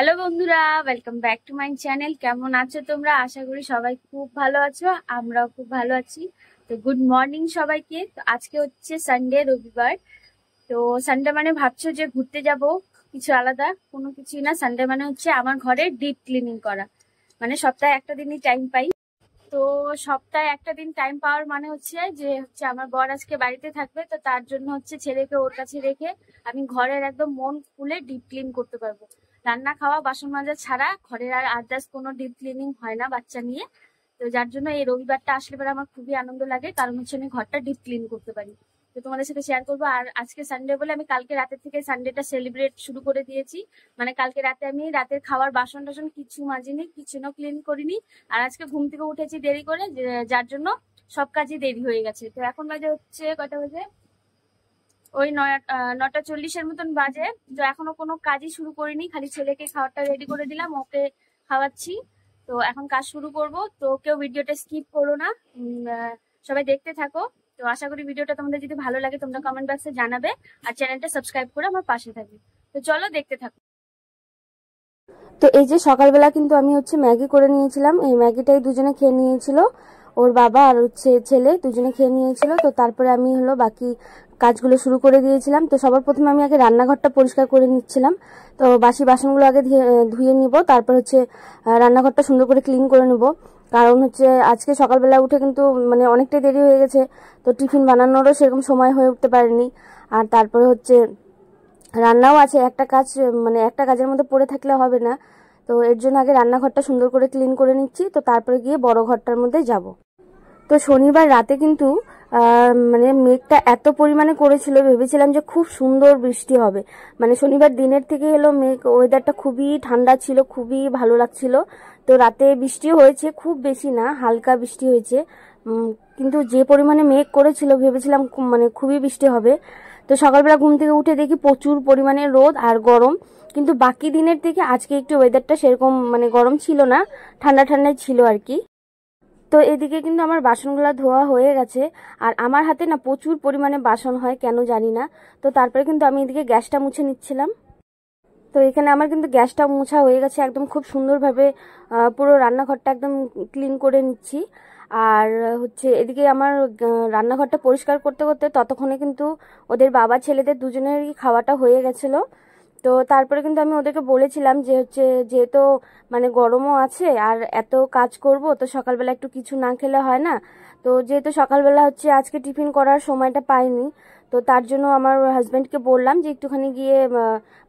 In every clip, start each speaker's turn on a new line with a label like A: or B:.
A: Hello বন্ধুরা, welcome back to my channel. কেমন আছো তোমরা? আশা করি সবাই খুব ভালো আছো, আমরাও খুব ভালো আছি। তো গুড মর্নিং সবাইকে। তো আজকে হচ্ছে সানডে, রবিবার। তো সানডে মানে ভাবছো যে ঘুরতে যাব, কিছু আলাদা কোনো কিছুই না। সানডে মানে হচ্ছে আমার ঘরে ডিপ ক্লিনিং করা, মানে সপ্তাহে একটা দিনই টাইম পাই। তো সপ্তাহে একটা দিন টাইম পাওয়ার মানে হচ্ছে আমার বর আজকে বাড়িতে থাকবে, তো তার জন্য হচ্ছে ছেলেকে ওর কাছে রেখে আমি ঘরের একদম মন খুলে ডিপ ক্লিন করতে পারবো। রান্না খাওয়া বাসন মাজা ছাড়া ঘরের আর আদার্স কোনো ডিপ ক্লিনিং হয় না বাচ্চা নিয়ে। তো যার জন্য এই রবিবারটা আসলে পরে আমার খুবই আনন্দ লাগে, কারণ হচ্ছে আমি ঘরটা ডিপ ক্লিন করতে পারি। তো তোমাদের সাথে শেয়ার করবো। আর আজকে সানডে বলে আমি কালকে রাতের থেকে সানডেটা সেলিব্রেট শুরু করে দিয়েছি। মানে কালকে রাতে আমি রাতের খাওয়ার বাসন টাসন কিছু মাজিনি, কিচেনও ক্লিন করিনি। আর আজকে ঘুম থেকে উঠেছি দেরি করে, যার জন্য সব কাজই দেরি হয়ে গেছে। তো এখন বাজে হচ্ছে কটা বাজে, ওই 9টা 40-এর মতন বাজে। তো এখনো কোনো কাজই শুরু করিনি, খালি ছেলেকে খাবারটা রেডি করে দিলাম, ওকে খাওয়াচ্ছি। তো এখন কাজ শুরু করব। তো কেউ ভিডিওটা স্কিপ করো না, সবাই দেখতে থাকো। তো আশা করি ভিডিওটা তোমাদের যদি ভালো লাগে তোমরা কমেন্ট বক্সে জানাবে, আর চ্যানেলটা সাবস্ক্রাইব করে আমার পাশে থাকবে। তো চলো দেখতে থাকো।
B: তো এই যে সকালবেলা কিন্তু আমি ম্যাগি করে নিয়েছিলাম। এই ম্যাগিটাই দুজনে খেয়ে নিয়েছিল, ওর বাবা আর ছেলে দুজনে খেয়ে নিয়েছিল। তো তারপরে আমি বাকি কাজগুলো শুরু করে দিয়েছিলাম। তো সবার প্রথমে আমি আগে রান্নাঘরটা পরিষ্কার করে নিচ্ছিলাম। তো বাসি বাসনগুলো আগে ধুয়ে নিব, তারপর রান্নাঘরটা সুন্দর করে ক্লিন করে নেব। কারণ আজকে সকালবেলা উঠে কিন্তু মানে অনেকটাই দেরি হয়ে গেছে, তো টিফিন বানানোরও সেরকম সময় হয়ে উঠতে পারেনি। আর তারপরে রান্নাও আছে, একটা কাজ মানে একটা কাজের মধ্যে পড়ে থাকলে হবে না। তো এর জন্য আগে রান্নাঘরটা সুন্দর করে ক্লিন করে নিচ্ছি, তো তারপরে গিয়ে বড় ঘরটার মধ্যে যাব। তো শনিবার রাতে কিন্তু মানে মেঘটা এত পরিমাণে করেছিল, ভেবেছিলাম যে খুব সুন্দর বৃষ্টি হবে। মানে শনিবার দিনের থেকে এলো মেঘ, ওয়েদারটা খুবই ঠান্ডা ছিল, খুবই ভালো লাগছিল। তো রাতে বৃষ্টি হয়েছে, খুব বেশি না, হালকা বৃষ্টি হয়েছে। কিন্তু যে পরিমাণে মেঘ করেছিল ভেবেছিলাম মানে খুবই বৃষ্টি হবে। তো সকালবেলা ঘুম থেকে উঠে দেখি প্রচুর পরিমাণে রোদ আর গরম। কিন্তু বাকি দিনের থেকে আজকে একটু ওয়েদারটা সেরকম মানে গরম ছিল না, ঠান্ডা ঠান্ডাই ছিল আর কি। তো এদিকে কিন্তু আমার বাসনগুলো ধোয়া হয়ে গেছে। আর আমার হাতে না প্রচুর পরিমাণে বাসন হয়, কেন জানি না। তো তারপরে কিন্তু আমি এদিকে গ্যাসটা মুছে নিচ্ছিলাম। তো এখানে আমার কিন্তু গ্যাসটা মোছা হয়ে গেছে একদম খুব সুন্দরভাবে, পুরো রান্নাঘরটা একদম ক্লিন করে নিচ্ছি। আর এদিকে আমার রান্নাঘরটা পরিষ্কার করতে করতে ততক্ষণে কিন্তু ওদের বাবা ছেলেদের দুজনেরই খাওয়াটা হয়ে গেছিলো। তো তারপরে কিন্তু আমি ওদেরকে বলেছিলাম যে যেহেতু মানে গরমও আছে আর এত কাজ করব, তো সকালবেলা একটু কিছু না খেলে হয় না। তো যেহেতু সকালবেলা আজকে টিফিন করার সময়টা পাইনি, তো তার জন্য আমার হাজব্যান্ডকে বললাম যে একটুখানি গিয়ে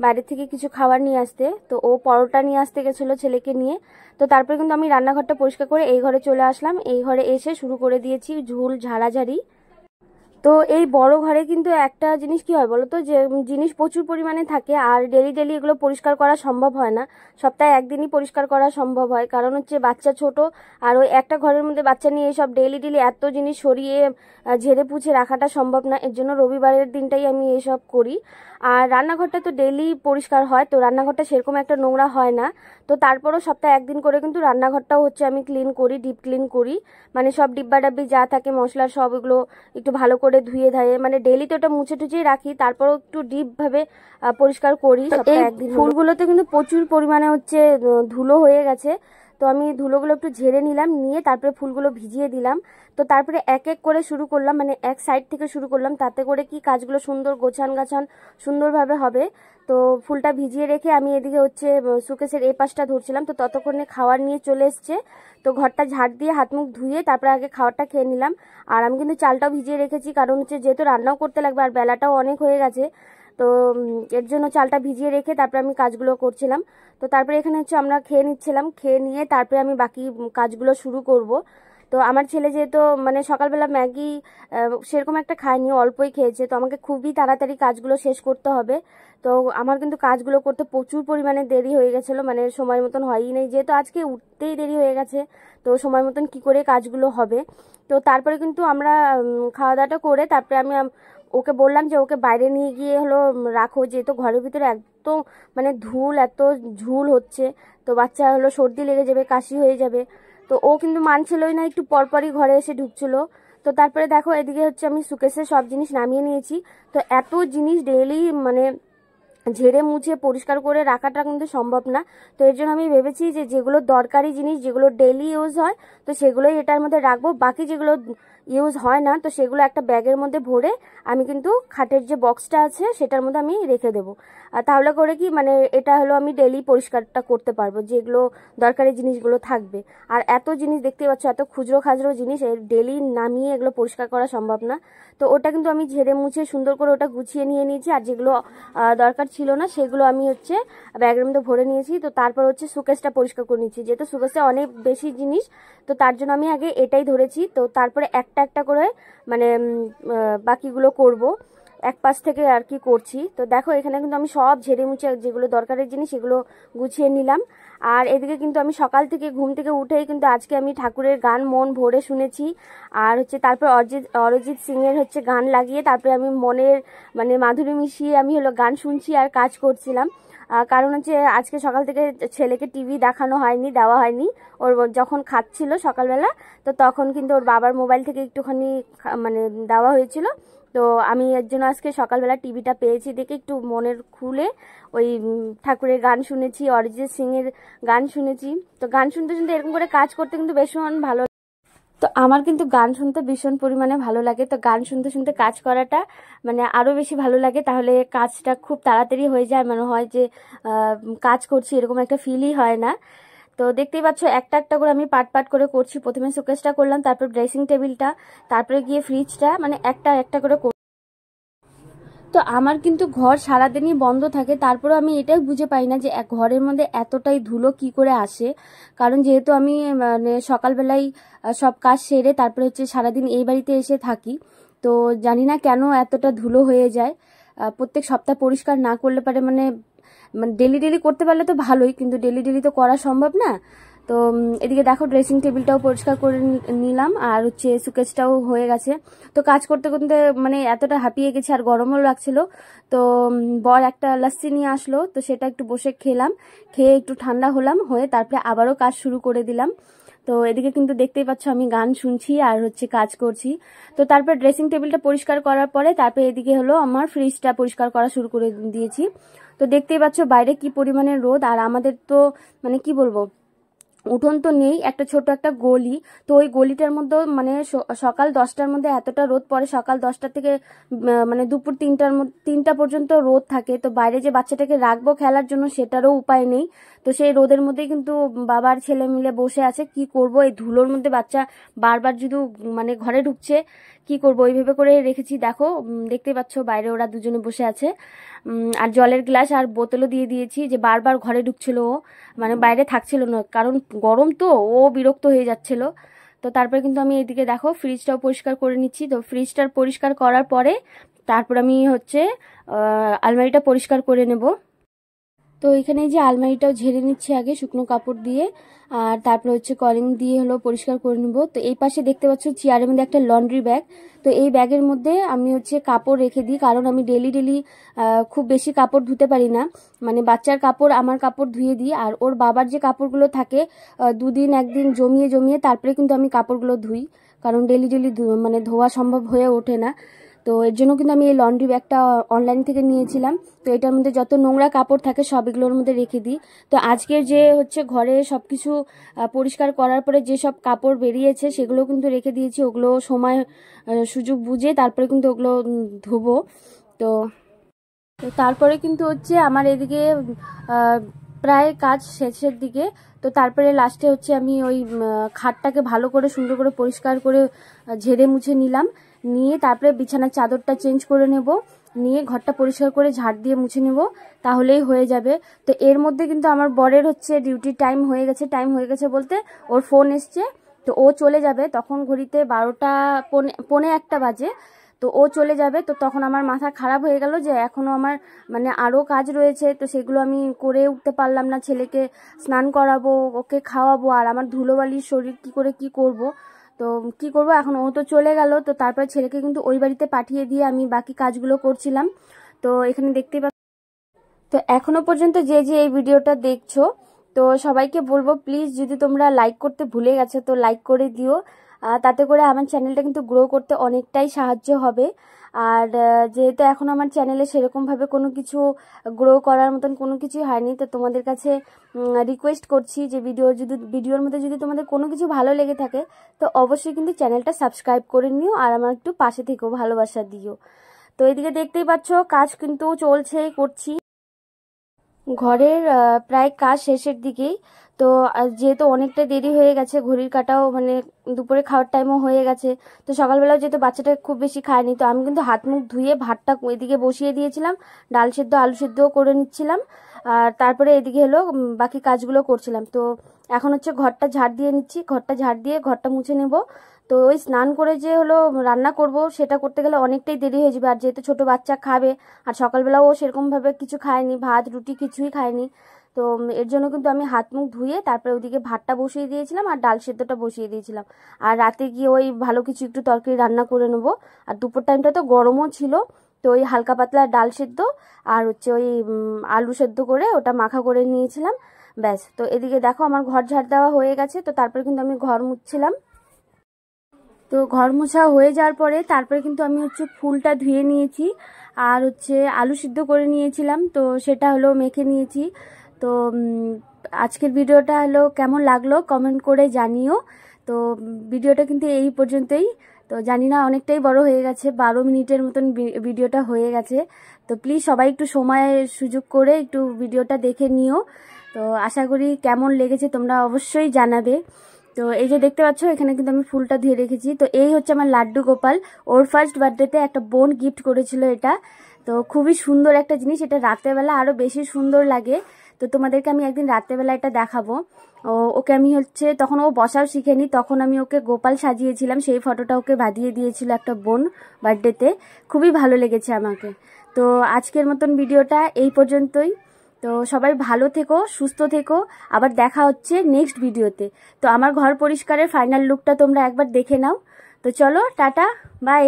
B: বাইরে থেকে কিছু খাবার নিয়ে আসতে। তো ও পরোটা নিয়ে আসতে গেছিলো ছেলেকে নিয়ে। তো তারপরে কিন্তু আমি রান্নাঘরটা পরিষ্কার করে এই ঘরে চলে আসলাম। এই ঘরে এসে শুরু করে দিয়েছি ঝুল ঝাড়াঝাড়ি। তো এই বড় ঘরে কিন্তু একটা জিনিস কি হয় বলতো, যে জিনিস প্রচুর পরিমাণে থাকে আর ডেলি ডেলি এগুলো পরিষ্কার করা সম্ভব হয় না। সপ্তাহে একদিনই পরিষ্কার করা সম্ভব হয়, কারণ বাচ্চা ছোট। আর ওই একটা ঘরের মধ্যে বাচ্চা নিয়ে সব ডেলি ডেলি এত জিনিস সরিয়ে ঝেড়ে পুছে রাখাটা সম্ভব না। এর জন্য রবিবারের দিনটাই আমি এসব করি। আর রান্নাঘরটা তো ডেলি পরিষ্কার হয়, তো রান্নাঘরটা সেরকম একটা নোংরা হয় না। তো তারপরও সপ্তাহে একদিন করে কিন্তু রান্নাঘরটাও আমি ক্লিন করি, ডিপ ক্লিন করি। মানে সব ডিব্বা ডাব্বি যা থাকে মশলার সব এগুলো একটু ভালো করে ধুয়ে ধায়ে, মানে ডেলি তো ওটা মুছে টুচেই রাখি, তারপরও একটু ডিপ ভাবে পরিষ্কার করি সপ্তাহে একদিন। ফুলগুলোতে কিন্তু প্রচুর পরিমাণে ধুলো হয়ে গেছে। তো আমি ধুলোগুলো একটু ঝেড়ে নিলাম, নিয়ে তারপরে ফুলগুলো ভিজিয়ে দিলাম। তো তারপরে এক এক করে শুরু করলাম, মানে এক সাইড থেকে শুরু করলাম, তাতে করে কি কাজগুলো সুন্দর গোছান গাছান সুন্দরভাবে হবে। তো ফুলটা ভিজিয়ে রেখে আমি এদিকে সুকেসের এই পাশটা ধরছিলাম। তো ততক্ষণে খাবার নিয়ে চলে এসছে। তো ঘরটা ঝাড় দিয়ে হাত মুখ ধুয়ে তারপরে আগে খাবারটা খেয়ে নিলাম। আর আমি কিন্তু চালটাও ভিজিয়ে রেখেছি, কারণ যেহেতু রান্নাও করতে লাগবে আর বেলাটাও অনেক হয়ে গেছে। তো এর জন্য চালটা ভিজিয়ে রেখে তারপরে আমি কাজগুলো করছিলাম। তো তারপরে এখানে আমরা খেয়ে নিচ্ছিলাম, খেয়ে নিয়ে তারপরে আমি বাকি কাজগুলো শুরু করব। তো আমার ছেলে যেহেতু মানে সকালবেলা ম্যাগি সেরকম একটা খায়নি, অল্পই খেয়েছে, তো আমাকে খুবই তাড়াতাড়ি কাজগুলো শেষ করতে হবে। তো আমার কিন্তু কাজগুলো করতে প্রচুর পরিমাণে দেরি হয়ে গেছিলো, মানে সময় মতন হয়ই নেই, যেহেতু আজকে উঠতেই দেরি হয়ে গেছে। তো সময় মতন কি করে কাজগুলো হবে। তো তারপরে কিন্তু আমরা খাওয়া দাওয়াটা করে তারপরে আমি ওকে বললাম যে ওকে বাইরে নিয়ে গিয়ে রাখো, যেহেতু ঘরের ভিতরে এত মানে এত ঝুল হচ্ছে। তো বাচ্চা সর্দি লেগে যাবে, কাশি হয়ে যাবে। তো ও কিন্তু মানছিলই না, একটু পরপরই ঘরে এসে ঢুকছিল। তো তারপরে দেখো এদিকে আমি সুকেসে সব জিনিস নামিয়ে নিয়েছি। তো এত জিনিস ডেইলি মানে ঝেড়ে মুছে পরিষ্কার করে রাখাটা কিন্তু সম্ভব না। তো এর জন্য আমি ভেবেছি যে যেগুলো দরকারি জিনিস, যেগুলো ডেইলি ইউজ হয়, তো সেগুলোই এটার মধ্যে রাখবো। বাকি যেগুলো ইউজ হয় না, তো সেগুলো একটা ব্যাগের মধ্যে ভরে আমি কিন্তু খাটের যে বক্সটা আছে সেটার মধ্যে আমি রেখে দেবো। আর তাহলে করে কি, মানে এটা হলো আমি ডেইলি পরিষ্কারটা করতে পারবো, যেগুলো দরকারি জিনিসগুলো থাকবে। আর এত জিনিস দেখতে পাচ্ছ, এত খুচরো খাজরো জিনিস, ডেইলি নামিয়ে এগুলো পরিষ্কার করা সম্ভব না। তো ওটা কিন্তু আমি ঝেড়ে মুছে সুন্দর করে ওটা গুছিয়ে নিয়ে নিয়েছি। আর যেগুলো দরকার ছিল না সেগুলো আমি হচ্ছে ব্যাগের মধ্যে ভরে নিয়েছি। তো তারপর হচ্ছে সুকেসটা পরিষ্কার করে নিচ্ছি, যেহেতু সুকেসে অনেক বেশি জিনিস, তো তার জন্য আমি আগে এটাই ধরেছি। তো তারপরে একটা একটা করে মানে বাকিগুলো করব, এক পাশ থেকে আর কি করছি। তো দেখো এখানে কিন্তু আমি সব ঝেড়ে মুছে যেগুলো দরকারের জিনিস সেগুলো গুছিয়ে নিলাম। আর এদিকে কিন্তু আমি সকাল থেকে ঘুম থেকে উঠেই কিন্তু আজকে আমি ঠাকুরের গান মন ভরে শুনেছি। আর হচ্ছে তারপর অরিজিৎ সিং এর হচ্ছে গান লাগিয়ে তারপরে আমি মনের মানে মাধুরী মিশিয়ে আমি হলো গান শুনছি আর কাজ করছিলাম। কারণ হচ্ছে আজকে সকাল থেকে ছেলেকে টিভি দেখানো হয়নি, দেওয়া হয়নি। ওর যখন খাচ্ছিল সকালবেলা, তো তখন কিন্তু ওর বাবার মোবাইল থেকে একটুখানি মানে দেওয়া হয়েছিল। তো আমি এর জন্য আজকে সকালবেলা টিভিটা পেয়েছি দেখে একটু মনের খুলে ওই ঠাকুরের গান শুনেছি, অরিজিৎ সিং এর গান শুনেছি। তো গান শুনতে শুনতে এরকম করে কাজ করতে কিন্তু ভীষণ ভালো। তো আমার কিন্তু গান শুনতে ভীষণ পরিমাণে ভালো লাগে। তো গান শুনতে শুনতে কাজ করাটা মানে আরো বেশি ভালো লাগে, তাহলে কাজটা খুব তাড়াতাড়ি হয়ে যায়, মনে হয় যে কাজ করছি এরকম একটা ফিলই হয় না। তো দেখতেই পাচ্ছ একটা একটা করে আমি পার্ট পার্ট করে করছি। প্রথমে শোকেসটা করলাম, তারপর ড্রেসিং টেবিলটা, তারপরে গিয়ে ফ্রিজটা, মানে একটা একটা করে। তো আমার কিন্তু ঘর সারাদিনই বন্ধ থাকে, তারপরে আমি এটাই বুঝে পাই না যে এক ঘরের মধ্যে এতটাই ধুলো কি করে আসে। কারণ যেহেতু আমি মানে সকালবেলায় সব কাজ সেরে তারপরে হচ্ছে সারাদিন এই বাড়িতে এসে থাকি, তো জানি না কেন এতটা ধুলো হয়ে যায়। প্রত্যেক সপ্তাহ পরিষ্কার না করলে পারে মানে মানে ডেলি ডেলি করতে পারলে তো ভালোই, কিন্তু ডেলি ডেলি তো করা সম্ভব না। তো এদিকে দেখো ড্রেসিং টেবিলটাও পরিষ্কার করে নিলাম, আর হচ্ছে সুকেসটাও হয়ে গেছে। তো কাজ করতে করতে মানে এতটা হাঁপিয়ে গেছে আর গরমও লাগছিল। তো বর একটা লস্যি নিয়ে আসলো, তো সেটা একটু বসে খেলাম, খেয়ে একটু ঠান্ডা হলাম, হয়ে তারপরে আবারও কাজ শুরু করে দিলাম। তো এদিকে কিন্তু দেখতেই পাচ্ছ আমি গান শুনছি আর হচ্ছে কাজ করছি। তো তারপর ড্রেসিং টেবিলটা পরিষ্কার করার পরে তারপরে এদিকে হলো আমার ফ্রিজটা পরিষ্কার করা শুরু করে দিয়েছি। তো দেখতেই পাচ্ছ বাইরে কি পরিমাণে রোদ, আর আমাদের তো মানে কি বলবো, উঠোন তো নেই, একটা ছোট একটা গলি। তো ওই গলিটার মধ্যে মানে সকাল 10টার মধ্যে এতটা রোদ পড়ে, সকাল 10টা থেকে মানে দুপুর 3টা পর্যন্ত রোদ থাকে। তো বাইরে যে বাচ্চাটাকে রাখবো খেলার জন্য সেটারও উপায় নেই। তো সেই রোদের মধ্যেই কিন্তু বাবার ছেলে মিলে বসে আছে। কি করব, এই ধুলোর মধ্যে বাচ্চা বারবার যদি মানে ঘরে ঢুকছে, কি করব, ওইভাবে করে রেখেছি। দেখো দেখতেই পাচ্ছ বাইরে ওরা দুজনে বসে আছে। আর জলের গ্লাস আর বোতলও দিয়ে দিয়েছি, যে বারবার ঘরে ঢুকছিল ও, মানে বাইরে থাকছিল না, কারণ গরম তো ও বিরক্ত হয়ে যাচ্ছিল। তো তারপরে কিন্তু আমি এদিকে দেখো ফ্রিজটাও পরিষ্কার করে নিচ্ছি। তো ফ্রিজটার পরিষ্কার করার পরে তারপর আমি হচ্ছে আলমারিটা পরিষ্কার করে নেব। তো এখানে যে আলমারিটাও ঝেড়ে নিচ্ছি আগে শুকনো কাপড় দিয়ে, আর তারপরে হচ্ছে কলিং দিয়ে হলো পরিষ্কার করে নেব। তো এই পাশে দেখতে পাচ্ছ চেয়ারের মধ্যে একটা লন্ড্রি ব্যাগ। তো এই ব্যাগের মধ্যে আমি হচ্ছে কাপড় রেখে দিই, কারণ আমি ডেলি ডেলি খুব বেশি কাপড় ধুতে পারি না। মানে বাচ্চার কাপড় আমার কাপড় ধুয়ে দিই, আর ওর বাবার যে কাপড়গুলো থাকে দুদিন একদিন জমিয়ে জমিয়ে তারপরে কিন্তু আমি কাপড়গুলো ধুই, কারণ ডেলি ডেলি মানে ধোয়া সম্ভব হয়ে ওঠে না। তো এর জন্য কিন্তু আমি এই লন্ড্রি ব্যাগটা অনলাইন থেকে নিয়েছিলাম। তো এটার মধ্যে যত নোংরা কাপড় থাকে সব এগুলোর মধ্যে রেখে দিই। তো আজকের যে হচ্ছে ঘরে সবকিছু পরিষ্কার করার পরে যেসব কাপড় বেরিয়েছে সেগুলো কিন্তু রেখে দিয়েছি, ওগুলো সময় সুযোগ বুঝে তারপরে কিন্তু ওগুলো ধোবো। তো তো তারপরে কিন্তু হচ্ছে আমার এদিকে প্রায় কাজ শেষের দিকে। তো তারপরে লাস্টে হচ্ছে আমি ওই খাটটাকে ভালো করে সুন্দর করে পরিষ্কার করে ঝেড়ে মুছে নিলাম, নিয়ে তারপরে বিছানার চাদরটা চেঞ্জ করে নেব, নিয়ে ঘরটা পরিষ্কার করে ঝাড় দিয়ে মুছে নেব, তাহলেই হয়ে যাবে। তো এর মধ্যে কিন্তু আমার বরের হচ্ছে ডিউটি টাইম হয়ে গেছে। টাইম হয়ে গেছে বলতে ওর ফোন এসছে, তো ও চলে যাবে তখন ঘড়িতে 12টা পৌনে 1টা বাজে। তো ও চলে যাবে, তো তখন আমার মাথা খারাপ হয়ে গেল যে এখনো আমার মানে আরও কাজ রয়েছে, তো সেগুলো আমি করে উঠতে পারলাম না। ছেলেকে স্নান করাবো, ওকে খাওয়াবো, আর আমার ধুলোবালির শরীর কি করে কি করব। তো কি করব এখন, ও তো চলে গেল। তো তারপরে ছেলেকে কিন্তু ওই বাড়িতে পাঠিয়ে দিয়ে আমি বাকি কাজগুলো করছিলাম। তো এখানে দেখতেই পাচ্ছি। তো এখনো পর্যন্ত যে যে এই ভিডিওটা দেখছো, তো সবাইকে বলবো প্লিজ যদি তোমরা লাইক করতে ভুলে গেছো তো লাইক করে দিও, তাতে করে আমার চ্যানেলটা কিন্তু গ্রো করতে অনেকটাই সাহায্য হবে। আর যেহেতু এখন আমার চ্যানেলে সেরকমভাবে কোনো কিছু গ্রো করার মতন কোনো কিছুই হয়নি, তো তোমাদের কাছে রিকোয়েস্ট করছি যে ভিডিওর মধ্যে যদি তোমাদের কোনো কিছু ভালো লেগে থাকে তো অবশ্যই কিন্তু চ্যানেলটা সাবস্ক্রাইব করে নিও আর আমার একটু পাশে থেকেও ভালোবাসা দিও। তো এদিকে দেখতেই পাচ্ছ কাজ কিন্তু চলছে, করছি। ঘরের প্রায় কাজ শেষের দিকেই। তো যেহেতু অনেকটা দেরি হয়ে গেছে, ঘড়ির কাঁটাও মানে দুপুরে খাওয়ার টাইমও হয়ে গেছে, তো সকালবেলাও যেহেতু বাচ্চাটা খুব বেশি খায়নি, তো আমি কিন্তু হাত মুখ ধুয়ে ভাতটা এদিকে বসিয়ে দিয়েছিলাম, ডাল সেদ্ধ আলু সেদ্ধও করে নিচ্ছিলাম, আর তারপরে এদিকে হলো বাকি কাজগুলো করছিলাম। তো এখন হচ্ছে ঘরটা ঝাড় দিয়ে নিচ্ছি, ঘরটা ঝাড় দিয়ে ঘরটা মুছে নেব। তো ওই স্নান করে যে হলো রান্না করব সেটা করতে গেলে অনেকটাই দেরি হয়ে যাবে, আর যেহেতু ছোট বাচ্চা খাবে আর সকালবেলাও ও সেরকমভাবে কিছু খায়নি, ভাত রুটি কিছুই খায়নি, তো এর জন্য কিন্তু আমি হাত মুখ ধুয়ে তারপরে ওদিকে ভাতটা বসিয়ে দিয়েছিলাম আর ডাল সেদ্ধটা বসিয়ে দিয়েছিলাম। আর রাতে গিয়ে ওই ভালো কিছু একটু তরকারি রান্না করে নেবো। আর দুপুর টাইমটা তো গরমও ছিল, তো ওই হালকা পাতলা ডাল সেদ্ধ আর হচ্ছে ওই আলু সেদ্ধ করে ওটা মাখা করে নিয়েছিলাম, ব্যাস। তো এদিকে দেখো আমার ঘর ঝাড় দেওয়া হয়ে গেছে, তো তারপরে কিন্তু আমি ঘর মুছছিলাম। তো ঘর মোছা হয়ে যাওয়ার পরে তারপরে কিন্তু আমি হচ্ছে ফুলটা ধুয়ে নিয়েছি আর হচ্ছে আলু সিদ্ধ করে নিয়েছিলাম, তো সেটা হলো মেখে নিয়েছি। তো আজকের ভিডিওটা হলো কেমন লাগলো কমেন্ট করে জানিও। তো ভিডিওটা কিন্তু এই পর্যন্তই। তো জানি না অনেকটাই বড় হয়ে গেছে, 12 মিনিটের মতন ভিডিওটা হয়ে গেছে। তো প্লিজ সবাই একটু সময় সুযোগ করে একটু ভিডিওটা দেখে নিও। তো আশা করি কেমন লেগেছে তোমরা অবশ্যই জানাবে। তো এই যে দেখতে পাচ্ছ এখানে কিন্তু আমি ফুলটা ধুয়ে রেখেছি। তো এই হচ্ছে আমার লাড্ডু গোপাল, ওর ফার্স্ট বার্থডেতে একটা বোন গিফট করেছিল এটা। তো খুবই সুন্দর একটা জিনিস, এটা রাত্রেবেলা আরো বেশি সুন্দর লাগে। তো তোমাদেরকে আমি একদিন রাত্রেবেলা এটা দেখাবো। ওকে আমি হচ্ছে তখন ও বসাও শিখেনি, তখন আমি ওকে গোপাল সাজিয়েছিলাম, সেই ফটোটা ওকে বাঁধিয়ে দিয়েছিল একটা বোন বার্থডেতে। খুবই ভালো লেগেছে আমাকে। তো আজকের মতন ভিডিওটা এই পর্যন্তই। তো সবাই ভালো থেকো, সুস্থ থেকো, আবার দেখা হচ্ছে নেক্সট ভিডিওতে। তো আমার ঘর পরিষ্কারের ফাইনাল লুকটা তোমরা একবার দেখে নাও। তো চলো টাটা, বাই।